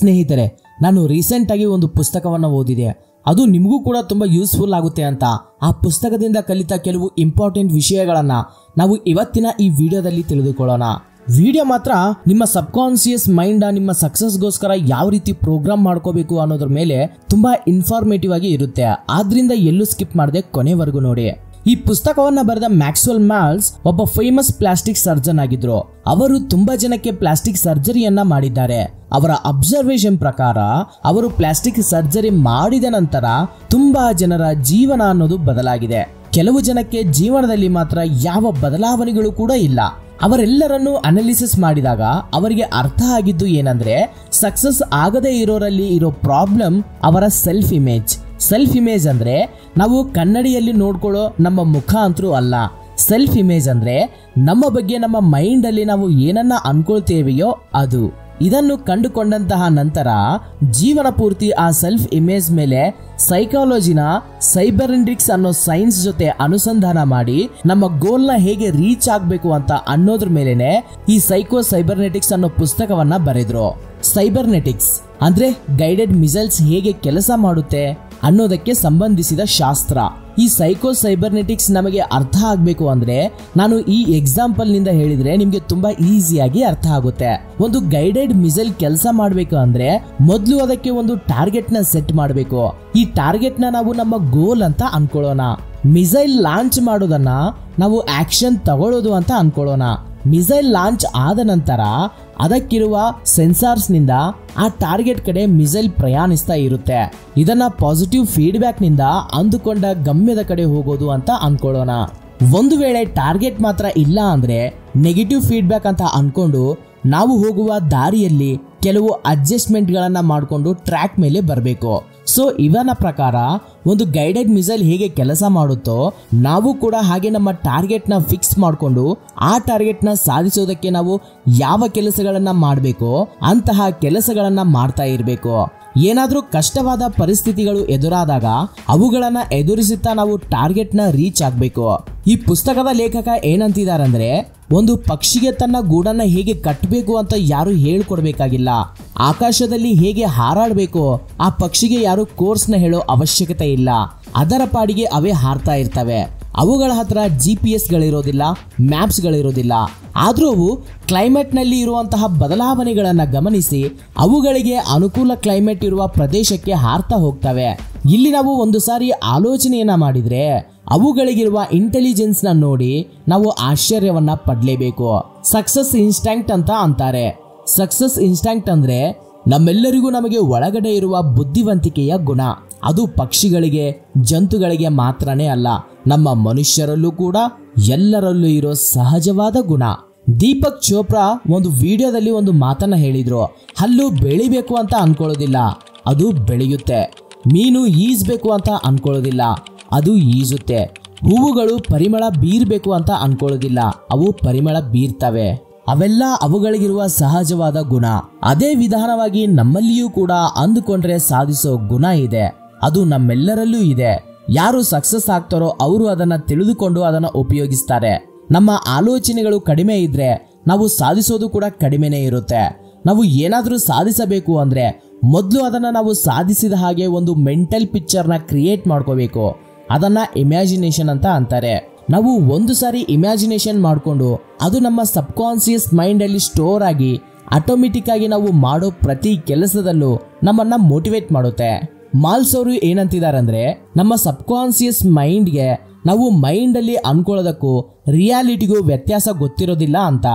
ಸ್ನೇಹಿತರೆ, ನಾನು ರೀಸೆಂಟ್ ಆಗಿ ಒಂದು ಪುಸ್ತಕವನ್ನು ಓದಿದೆ. ಅದು ನಿಮಗೂ ಕೂಡ ತುಂಬಾ ಯೂಸ್ಫುಲ್ ಆಗುತ್ತೆ ಅಂತ. ಆ ಪುಸ್ತಕದಿಂದ ಕಲಿತ ಕೆಲವು ಇಂಪಾರ್ಟೆಂಟ್ ವಿಷಯಗಳನ್ನ ನಾವು ಇವತ್ತಿನ ಈ ವಿಡಿಯೋದಲ್ಲಿ ತಿಳಿದುಕೊಳ್ಳೋಣ. ವಿಡಿಯೋ ಮಾತ್ರ ನಿಮ್ಮ ಸಬ್ ಕಾನ್ಸಿಯಸ್ ಮೈಂಡ್ ನಿಮ್ಮ ಸಕ್ಸಸ್ಗೋಸ್ಕರ ಯಾವ ರೀತಿ ಪ್ರೋಗ್ರಾಮ್ ಮಾಡ್ಕೋಬೇಕು ಅನ್ನೋದ್ರ ಮೇಲೆ ತುಂಬಾ ಇನ್ಫಾರ್ಮೇಟಿವ್ ಆಗಿ ಇರುತ್ತೆ. ಆದ್ರಿಂದ ಎಲ್ಲೂ ಸ್ಕಿಪ್ ಮಾಡದೆ ಕೊನೆವರೆಗೂ ನೋಡಿ. ಈ ಪುಸ್ತಕವನ್ನ ಬರೆದ ಮ್ಯಾಕ್ಸ್ವೆಲ್ ಮಾಲ್ಸ್ ಒಬ್ಬ ಫೇಮಸ್ ಪ್ಲಾಸ್ಟಿಕ್ ಸರ್ಜನ್ ಆಗಿದ್ರು. ಅವರು ತುಂಬಾ ಜನಕ್ಕೆ ಪ್ಲಾಸ್ಟಿಕ್ ಸರ್ಜರಿಯನ್ನ ಮಾಡಿದ್ದಾರೆ. ಅವರ ಅಬ್ಸರ್ವೇಷನ್ ಪ್ರಕಾರ ಅವರು ಪ್ಲಾಸ್ಟಿಕ್ ಸರ್ಜರಿ ಮಾಡಿದ ನಂತರ ತುಂಬಾ ಜನರ ಜೀವನ ಅನ್ನೋದು ಬದಲಾಗಿದೆ. ಕೆಲವು ಜನಕ್ಕೆ ಜೀವನದಲ್ಲಿ ಮಾತ್ರ ಯಾವ ಬದಲಾವಣೆಗಳು ಕೂಡ ಇಲ್ಲ. ಅವರೆಲ್ಲರನ್ನು ಅನಾಲಿಸಿಸ್ ಮಾಡಿದಾಗ ಅವರಿಗೆ ಅರ್ಥ ಆಗಿದ್ದು ಏನಂದ್ರೆ, ಸಕ್ಸಸ್ ಆಗದೇ ಇರೋರಲ್ಲಿ ಇರೋ ಪ್ರಾಬ್ಲಮ್ ಅವರ ಸೆಲ್ಫ್ ಇಮೇಜ್. ಸೆಲ್ಫ್ ಇಮೇಜ್ ಅಂದ್ರೆ ನಾವು ಕನ್ನಡಿಯಲ್ಲಿ ನೋಡ್ಕೊಳ್ಳೋ ನಮ್ಮ ಮುಖ ಅಂತೂ ಅಲ್ಲ. ಸೆಲ್ಫ್ ಇಮೇಜ್ ಅಂದ್ರೆ ನಮ್ಮ ಬಗ್ಗೆ ನಮ್ಮ ಮೈಂಡ್ ಅಲ್ಲಿ ನಾವು ಏನನ್ನ ಅನ್ಕೊಳ್ತೇವೆಯೋ ಅದು. ಇದನ್ನು ಕಂಡುಕೊಂಡಂತಹ ನಂತರ ಜೀವನ ಪೂರ್ತಿ ಆ ಸೆಲ್ಫ್ ಇಮೇಜ್ ಮೇಲೆ ಸೈಕಾಲಜಿನ ಸೈಬರ್ನೆಟಿಕ್ಸ್ ಅನ್ನೋ ಸೈನ್ಸ್ ಜೊತೆ ಅನುಸಂಧಾನ ಮಾಡಿ ನಮ್ಮ ಗೋಲ್ ನ ಹೇಗೆ ರೀಚ್ ಆಗ್ಬೇಕು ಅಂತ ಅನ್ನೋದ್ರ ಮೇಲೆನೆ ಈ ಸೈಕೋ ಸೈಬರ್ನೆಟಿಕ್ಸ್ ಅನ್ನೋ ಪುಸ್ತಕವನ್ನ ಬರೆದ್ರು. ಸೈಬರ್ನೆಟಿಕ್ಸ್ ಅಂದ್ರೆ ಗೈಡೆಡ್ ಮಿಸೈಲ್ಸ್ ಹೇಗೆ ಕೆಲಸ ಮಾಡುತ್ತೆ ಅನ್ನೋದಕ್ಕೆ ಸಂಬಂಧಿಸಿದ ಶಾಸ್ತ್ರ. ಈ ಸೈಕೋ ಸೈಬರ್ನೆಟಿಕ್ಸ್ ನಮಗೆ ಅರ್ಥ ಆಗ್ಬೇಕು ಅಂದ್ರೆ ನಾನು ಈ ಎಕ್ಸಾಂಪಲ್ ನಿಂದ ಹೇಳಿದ್ರೆ ನಿಮ್ಗೆ ತುಂಬಾ ಈಸಿಯಾಗಿ ಅರ್ಥ ಆಗುತ್ತೆ. ಒಂದು ಗೈಡೆಡ್ ಮಿಸೈಲ್ ಕೆಲಸ ಮಾಡ್ಬೇಕು ಅಂದ್ರೆ ಮೊದಲು ಅದಕ್ಕೆ ಒಂದು ಟಾರ್ಗೆಟ್ ನ ಸೆಟ್ ಮಾಡಬೇಕು. ಈ ಟಾರ್ಗೆಟ್ ನ ನಾವು ನಮ್ಮ ಗೋಲ್ ಅಂತ ಅನ್ಕೊಳ್ಳೋಣ. ಮಿಸೈಲ್ ಲಾಂಚ್ ಮಾಡೋದನ್ನ ನಾವು ಆಕ್ಷನ್ ತಗೊಳ್ಳೋದು ಅಂತ ಅನ್ಕೊಳ್ಳೋಣ. ಮಿಸೈಲ್ ಲಾಂಚ್ ಆದ ನಂತರ ಅದಕ್ಕಿರುವ ಸೆನ್ಸಾರ್ಸ್ ನಿಂದ ಆ ಟಾರ್ಗೆಟ್ ಕಡೆ ಮಿಸೈಲ್ ಪ್ರಯಾಣಿಸ್ತಾ ಇರುತ್ತೆ. ಇದನ್ನ ಪಾಸಿಟಿವ್ ಫೀಡ್ಬ್ಯಾಕ್ ನಿಂದ ಅಂದುಕೊಂಡ ಗಮ್ಯದ ಕಡೆ ಹೋಗೋದು ಅಂತ ಅನ್ಕೊಳ್ಳೋಣ. ಒಂದು ವೇಳೆ ಟಾರ್ಗೆಟ್ ಮಾತ್ರ ಇಲ್ಲ ಅಂದ್ರೆ ನೆಗೆಟಿವ್ ಫೀಡ್ಬ್ಯಾಕ್ ಅಂತ ಅನ್ಕೊಂಡು ನಾವು ಹೋಗುವ ದಾರಿಯಲ್ಲಿ ಕೆಲವು ಅಡ್ಜಸ್ಟ್ಮೆಂಟ್ ಗಳನ್ನ ಮಾಡಿಕೊಂಡು ಟ್ರ್ಯಾಕ್ ಮೇಲೆ ಬರಬೇಕು. ಸೊ ಇವನ ಪ್ರಕಾರ ಒಂದು ಗೈಡೆಡ್ ಮಿಸೈಲ್ ಹೇಗೆ ಕೆಲಸ ಮಾಡುತ್ತೋ ನಾವು ಕೂಡ ಹಾಗೆ ನಮ್ಮ ಟಾರ್ಗೆಟ್ ನ ಫಿಕ್ಸ್ ಮಾಡಿಕೊಂಡು ಆ ಟಾರ್ಗೆಟ್ ನ ಸಾಧಿಸೋದಕ್ಕೆ ನಾವು ಯಾವ ಕೆಲಸಗಳನ್ನ ಮಾಡಬೇಕೋ ಅಂತಹ ಕೆಲಸಗಳನ್ನ ಮಾಡ್ತಾ ಇರಬೇಕು. ಏನಾದ್ರೂ ಕಷ್ಟವಾದ ಪರಿಸ್ಥಿತಿಗಳು ಎದುರಾದಾಗ ಅವುಗಳನ್ನ ಎದುರಿಸುತ್ತಾ ನಾವು ಟಾರ್ಗೆಟ್ ನ ರೀಚ್ ಆಗ್ಬೇಕು. ಈ ಪುಸ್ತಕದ ಲೇಖಕ ಏನಂತಿದಾರಂದ್ರೆ, ಒಂದು ಪಕ್ಷಿಗೆ ತನ್ನ ಗೂಡನ್ನ ಹೇಗೆ ಕಟ್ಟಬೇಕು ಅಂತ ಯಾರು ಹೇಳ್ಕೊಡ್ಬೇಕಾಗಿಲ್ಲ. ಆಕಾಶದಲ್ಲಿ ಹೇಗೆ ಹಾರಾಡಬೇಕು ಆ ಪಕ್ಷಿಗೆ ಯಾರು ಕೋರ್ಸ್ ನ ಹೇಳೋ ಅವಶ್ಯಕತೆ ಇಲ್ಲ. ಅದರ ಪಾಡಿಗೆ ಅವೇ ಹಾರ್ತಾ ಇರ್ತವೆ. ಅವುಗಳ ಹತ್ರ GPS ಗಳಿರೋದಿಲ್ಲ, ಮ್ಯಾಪ್ಸ್ ಗಳಿರೋದಿಲ್ಲ. ಆದ್ರೂ ಅವು ಕ್ಲೈಮೇಟ್ ನಲ್ಲಿ ಇರುವಂತಹ ಬದಲಾವಣೆಗಳನ್ನ ಗಮನಿಸಿ ಅವುಗಳಿಗೆ ಅನುಕೂಲ ಕ್ಲೈಮೇಟ್ ಇರುವ ಪ್ರದೇಶಕ್ಕೆ ಹಾರ್ತಾ ಹೋಗ್ತವೆ. ಇಲ್ಲಿ ನಾವು ಒಂದು ಸಾರಿ ಆಲೋಚನೆಯನ್ನ ಮಾಡಿದ್ರೆ ಅವುಗಳಿಗಿರುವ ಇಂಟೆಲಿಜೆನ್ಸ್ ನ ನೋಡಿ ನಾವು ಆಶ್ಚರ್ಯವನ್ನ ಪಡ್ಲೇಬೇಕು. ಸಕ್ಸಸ್ ಇನ್ಸ್ಟಾಂಕ್ಟ್ ಅಂತ ಅಂತಾರೆ. ಸಕ್ಸಸ್ ಇನ್ಸ್ಟಾಂಕ್ಟ್ ಅಂದ್ರೆ ನಮ್ಮೆಲ್ಲರಿಗೂ ನಮಗೆ ಒಳಗಡೆ ಇರುವ ಬುದ್ಧಿವಂತಿಕೆಯ ಗುಣ. ಅದು ಪಕ್ಷಿಗಳಿಗೆ, ಜಂತುಗಳಿಗೆ ಮಾತ್ರನೇ ಅಲ್ಲ, ನಮ್ಮ ಮನುಷ್ಯರಲ್ಲೂ ಕೂಡ ಎಲ್ಲರಲ್ಲೂ ಇರೋ ಸಹಜವಾದ ಗುಣ. ದೀಪಕ್ ಚೋಪ್ರಾ ಒಂದು ವಿಡಿಯೋದಲ್ಲಿ ಒಂದು ಮಾತನ್ನ ಹೇಳಿದ್ರು, ಹಲ್ಲು ಬೆಳಿಬೇಕು ಅಂತ ಅನ್ಕೊಳ್ಳೋದಿಲ್ಲ, ಅದು ಬೆಳೆಯುತ್ತೆ. ಮೀನು ಈಜ್ಬೇಕು ಅಂತ ಅನ್ಕೊಳ್ಳೋದಿಲ್ಲ, ಅದು ಈಜುತ್ತೆ. ಹೂವುಗಳು ಪರಿಮಳ ಬೀರ್ಬೇಕು ಅಂತ ಅನ್ಕೊಳ್ಳೋದಿಲ್ಲ, ಅವು ಪರಿಮಳ ಬೀರ್ತವೆ. ಅವೆಲ್ಲ ಅವುಗಳಿಗಿರುವ ಸಹಜವಾದ ಗುಣ. ಅದೇ ವಿಧಾನವಾಗಿ ನಮ್ಮಲ್ಲಿಯೂ ಕೂಡ ಅಂದುಕೊಂಡ್ರೆ ಸಾಧಿಸೋ ಗುಣ ಇದೆ. ಅದು ನಮ್ಮೆಲ್ಲರಲ್ಲೂ ಇದೆ. ಯಾರು ಸಕ್ಸಸ್ ಆಗ್ತಾರೋ ಅವರು ಅದನ್ನ ತಿಳಿದುಕೊಂಡು ಅದನ್ನ ಉಪಯೋಗಿಸ್ತಾರೆ. ನಮ್ಮ ಆಲೋಚನೆಗಳು ಕಡಿಮೆ ಇದ್ರೆ ನಾವು ಸಾಧಿಸೋದು ಕೂಡ ಕಡಿಮೆನೇ ಇರುತ್ತೆ. ನಾವು ಏನಾದ್ರೂ ಸಾಧಿಸಬೇಕು ಅಂದ್ರೆ ಮೊದಲು ಅದನ್ನ ನಾವು ಸಾಧಿಸಿದ ಹಾಗೆ ಒಂದು ಮೆಂಟಲ್ ಪಿಕ್ಚರ್ ನ ಕ್ರಿಯೇಟ್ ಮಾಡ್ಕೋಬೇಕು. ಅದನ್ನ ಇಮ್ಯಾಜಿನೇಷನ್ ಅಂತ ಅಂತಾರೆ. ನಾವು ಒಂದು ಸಾರಿ ಇಮ್ಯಾಜಿನೇಷನ್ ಮಾಡಿಕೊಂಡು ಅದು ನಮ್ಮ ಸಬ್ ಕಾನ್ಸಿಯಸ್ ಮೈಂಡ್ ಅಲ್ಲಿ ಸ್ಟೋರ್ ಆಗಿ ಆಟೋಮೆಟಿಕ್ ಆಗಿ ನಾವು ಮಾಡೋ ಪ್ರತಿ ಕೆಲಸದಲ್ಲೂ ನಮ್ಮನ್ನ ಮೋಟಿವೇಟ್ ಮಾಡುತ್ತೆ. ಮಾಲ್ಸ್ ಅವರು ಏನಂತಿದಾರಂದ್ರೆ, ನಮ್ಮ ಸಬ್ ಕಾನ್ಸಿಯಸ್ ಮೈಂಡ್ಗೆ ನಾವು ಮೈಂಡ್ ಅಲ್ಲಿ ಅನ್ಕೊಳ್ಳೋದಕ್ಕೂ ರಿಯಾಲಿಟಿಗೂ ವ್ಯತ್ಯಾಸ ಗೊತ್ತಿರೋದಿಲ್ಲ ಅಂತ.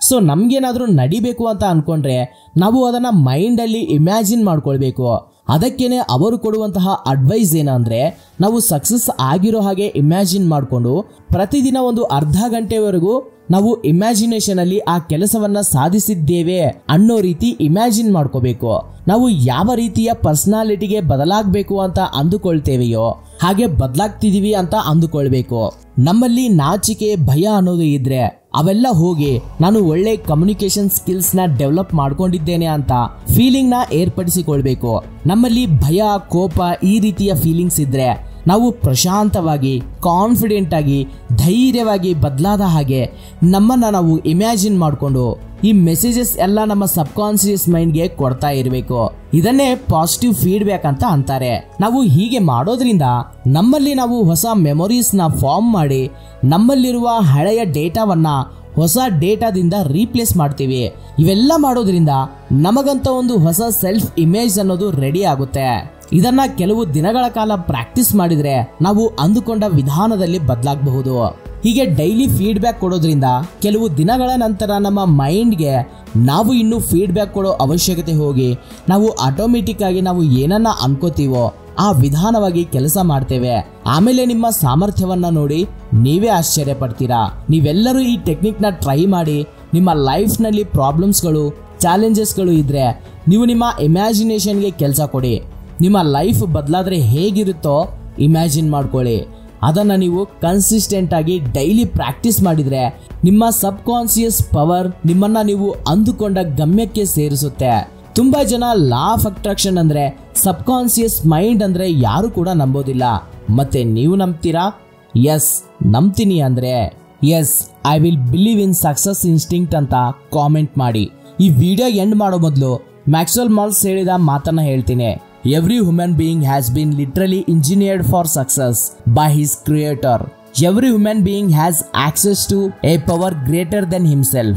ಸೊ ನಮ್ಗೇನಾದ್ರೂ ನಡಿಬೇಕು ಅಂತ ಅನ್ಕೊಂಡ್ರೆ ನಾವು ಅದನ್ನ ಮೈಂಡ್ ಅಲ್ಲಿ ಇಮ್ಯಾಜಿನ್ ಮಾಡ್ಕೊಳ್ಬೇಕು. ಅದಕ್ಕೇನೆ ಅವರು ಕೊಡುವಂತಹ ಅಡ್ವೈಸ್ ಏನಂದ್ರೆ, ನಾವು ಸಕ್ಸಸ್ ಆಗಿರೋ ಹಾಗೆ ಇಮ್ಯಾಜಿನ್ ಮಾಡಿಕೊಂಡು ಪ್ರತಿದಿನ ಒಂದು ಅರ್ಧ ಗಂಟೆವರೆಗೂ ನಾವು ಇಮ್ಯಾಜಿನೇಷನ್ ಅಲ್ಲಿ ಆ ಕೆಲಸವನ್ನ ಸಾಧಿಸಿದ್ದೇವೆ ಅನ್ನೋ ರೀತಿ ಇಮ್ಯಾಜಿನ್ ಮಾಡ್ಕೋಬೇಕು. ನಾವು ಯಾವ ರೀತಿಯ ಪರ್ಸನಾಲಿಟಿಗೆ ಬದಲಾಗಬೇಕು ಅಂತ ಅಂದುಕೊಳ್ತೇವೆಯೋ ಹಾಗೆ ಬದಲಾಗ್ತಿದೀವಿ ಅಂತ ಅಂದುಕೊಳ್ಬೇಕು. ನಮ್ಮಲ್ಲಿ ನಾಚಿಕೆ, ಭಯ ಅನ್ನೋದು ಇದ್ರೆ ಅವೆಲ್ಲ ಹೋಗಿ ನಾನು ಒಳ್ಳೆ ಕಮ್ಯುನಿಕೇಶನ್ ಸ್ಕಿಲ್ಸ್ ನ ಡೆವಲಪ್ ಮಾಡ್ಕೊಂಡಿದ್ದೇನೆ ಅಂತ ಫೀಲಿಂಗ್ ನ ಏರ್ಪಡಿಸಿಕೊಳ್ಬೇಕು. ನಮ್ಮಲ್ಲಿ ಭಯ, ಕೋಪ ಈ ರೀತಿಯ ಫೀಲಿಂಗ್ಸ್ ಇದ್ರೆ ನಾವು ಪ್ರಶಾಂತವಾಗಿ, ಕಾನ್ಫಿಡೆಂಟ್ ಆಗಿ, ಧೈರ್ಯವಾಗಿ ಬದಲಾದ ಹಾಗೆ ನಮ್ಮನ್ನ ನಾವು ಇಮ್ಯಾಜಿನ್ ಮಾಡಿಕೊಂಡು ಈ ಮೆಸೇಜಸ್ ಎಲ್ಲ ನಮ್ಮ ಸಬ್ ಕಾನ್ಶಿಯಸ್ ಮೈಂಡ್ಗೆ ಕೊಡ್ತಾ ಇರಬೇಕು. ಇದನ್ನೇ ಪಾಸಿಟಿವ್ ಫೀಡ್ಬ್ಯಾಕ್ ಅಂತ ಅಂತಾರೆ. ನಾವು ಹೀಗೆ ಮಾಡೋದ್ರಿಂದ ನಮ್ಮಲ್ಲಿ ನಾವು ಹೊಸ ಮೆಮೊರೀಸ್ ನ ಫಾರ್ಮ್ ಮಾಡಿ ನಮ್ಮಲ್ಲಿರುವ ಹಳೆಯ ಡೇಟಾವನ್ನ ಹೊಸ ಡೇಟಾದಿಂದ ರೀಪ್ಲೇಸ್ ಮಾಡ್ತೀವಿ. ಇವೆಲ್ಲ ಮಾಡೋದ್ರಿಂದ ನಮಗಂತ ಒಂದು ಹೊಸ ಸೆಲ್ಫ್ ಇಮೇಜ್ ಅನ್ನೋದು ರೆಡಿ ಆಗುತ್ತೆ. ಇದನ್ನ ಕೆಲವು ದಿನಗಳ ಕಾಲ ಪ್ರಾಕ್ಟೀಸ್ ಮಾಡಿದ್ರೆ ನಾವು ಅಂದುಕೊಂಡ ವಿಧಾನದಲ್ಲಿ ಬದಲಾಗಬಹುದು. ಹೀಗೆ ಡೈಲಿ ಫೀಡ್ಬ್ಯಾಕ್ ಕೊಡೋದ್ರಿಂದ ಕೆಲವು ದಿನಗಳ ನಂತರ ನಮ್ಮ ಮೈಂಡ್ಗೆ ನಾವು ಇನ್ನೂ ಫೀಡ್ಬ್ಯಾಕ್ ಕೊಡೋ ಅವಶ್ಯಕತೆ ಹೋಗಿ ನಾವು ಆಟೋಮೆಟಿಕ್ ಆಗಿ ನಾವು ಏನನ್ನ ಅನ್ಕೋತೀವೋ ಆ ವಿಧಾನವಾಗಿ ಕೆಲಸ ಮಾಡ್ತೇವೆ. ಆಮೇಲೆ ನಿಮ್ಮ ಸಾಮರ್ಥ್ಯವನ್ನ ನೋಡಿ ನೀವೇ ಆಶ್ಚರ್ಯ ಪಡ್ತೀರಾ. ನೀವೆಲ್ಲರೂ ಈ ಟೆಕ್ನಿಕ್ ನ ಟ್ರೈ ಮಾಡಿ ನಿಮ್ಮ ಲೈಫ್ ನಲ್ಲಿ ಪ್ರಾಬ್ಲಮ್ಸ್ಗಳು ಚಾಲೆಂಜಸ್ಗಳು ಇದ್ರೆ ನೀವು ನಿಮ್ಮ ಇಮ್ಯಾಜಿನೇಷನ್ಗೆ ಕೆಲಸ ಕೊಡಿ. ನಿಮ್ಮ ಲೈಫ್ ಬದಲಾದ್ರೆ ಹೇಗಿರುತ್ತೋ ಇಮ್ಯಾಜಿನ್ ಮಾಡ್ಕೊಳ್ಳಿ. ಅದನ್ನ ನೀವು ಕನ್ಸಿಸ್ಟೆಂಟ್ ಆಗಿ ಡೈಲಿ ಪ್ರಾಕ್ಟೀಸ್ ಮಾಡಿದ್ರೆ ನಿಮ್ಮ ಸಬ್ ಕಾನ್ಶಿಯಸ್ ಪವರ್ ನಿಮ್ಮನ್ನ ನೀವು ಅಂದುಕೊಂಡ ಗಮ್ಯಕ್ಕೆ ಸೇರಿಸುತ್ತೆ. ತುಂಬಾ ಜನ ಲಾ ಆಫ್ ಅಟ್ರಾಕ್ಷನ್ ಅಂದ್ರೆ ಸಬ್ ಕಾನ್ಶಿಯಸ್ ಮೈಂಡ್ ಅಂದ್ರೆ ಯಾರು ಕೂಡ ನಂಬೋದಿಲ್ಲ. ಮತ್ತೆ ನೀವು ನಂಬ್ತೀರಾ? ಎಸ್, ನಂಬ್ತೀನಿ ಅಂದ್ರೆ yes, I will believe in success instinct ಅಂತ ಕಾಮೆಂಟ್ ಮಾಡಿ. ಈ ವಿಡಿಯೋ ಎಂಡ್ ಮಾಡೋ ಮೊದಲು ಮ್ಯಾಕ್ಸ್ವೆಲ್ ಮಾಲ್ಸ್ ಹೇಳಿದ ಮಾತನ್ನ ಹೇಳ್ತೀನಿ. Every human being has been literally engineered for success by his creator. Every human being has access to a power greater than himself.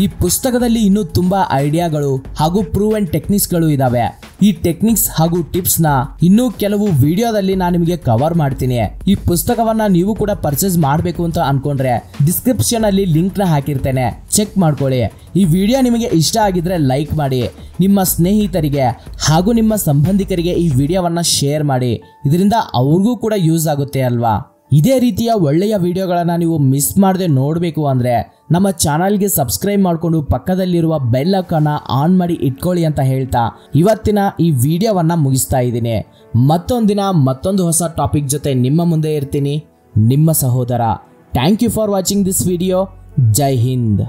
ಈ ಪುಸ್ತಕದಲ್ಲಿ ಇನ್ನೂ ತುಂಬಾ ಐಡಿಯಾಗಳು ಹಾಗೂ ಪ್ರೂವನ್ ಟೆಕ್ನಿಕ್ಸ್ಗಳು ಇದಾವೆ. ಈ ಟೆಕ್ನಿಕ್ಸ್ ಹಾಗೂ ಟಿಪ್ಸ್ ನ ಇನ್ನೂ ಕೆಲವು ವಿಡಿಯೋದಲ್ಲಿ ನಾನು ನಿಮಗೆ ಕವರ್ ಮಾಡ್ತೀನಿ. ಈ ಪುಸ್ತಕವನ್ನ ನೀವು ಕೂಡ ಪರ್ಚೇಸ್ ಮಾಡಬೇಕು ಅಂತ ಅನ್ಕೊಂಡ್ರೆ ಡಿಸ್ಕ್ರಿಪ್ಷನ್ ಅಲ್ಲಿ ಲಿಂಕ್ ನ ಹಾಕಿರ್ತೇನೆ, ಚೆಕ್ ಮಾಡ್ಕೊಳ್ಳಿ. ಈ ವಿಡಿಯೋ ನಿಮಗೆ ಇಷ್ಟ ಆಗಿದ್ರೆ ಲೈಕ್ ಮಾಡಿ, ನಿಮ್ಮ ಸ್ನೇಹಿತರಿಗೆ ಹಾಗೂ ನಿಮ್ಮ ಸಂಬಂಧಿಕರಿಗೆ ಈ ವಿಡಿಯೋವನ್ನ ಶೇರ್ ಮಾಡಿ. ಇದರಿಂದ ಅವ್ರಿಗೂ ಕೂಡ ಯೂಸ್ ಆಗುತ್ತೆ ಅಲ್ವಾ. ಇದೇ ರೀತಿಯ ಒಳ್ಳೆಯ ವಿಡಿಯೋಗಳನ್ನ ನೀವು ಮಿಸ್ ಮಾಡದೆ ನೋಡಬೇಕು ಅಂದ್ರೆ ನಮ್ಮ ಚಾನಲ್ಗೆ ಸಬ್ಸ್ಕ್ರೈಬ್ ಮಾಡಿಕೊಂಡು ಪಕ್ಕದಲ್ಲಿರುವ ಬೆಲ್ ಐಕಾನ್ ಆನ್ ಮಾಡಿ ಇಟ್ಕೊಳ್ಳಿ ಅಂತ ಹೇಳ್ತಾ ಇವತ್ತಿನ ಈ ವಿಡಿಯೋವನ್ನ ಮುಗಿಸ್ತಾ ಇದ್ದೀನಿ. ಮತ್ತೊಂದಿನ ಮತ್ತೊಂದು ಹೊಸ ಟಾಪಿಕ್ ಜೊತೆ ನಿಮ್ಮ ಮುಂದೆ ಇರ್ತೀನಿ, ನಿಮ್ಮ ಸಹೋದರ. Thank you for watching this video. Jai Hind.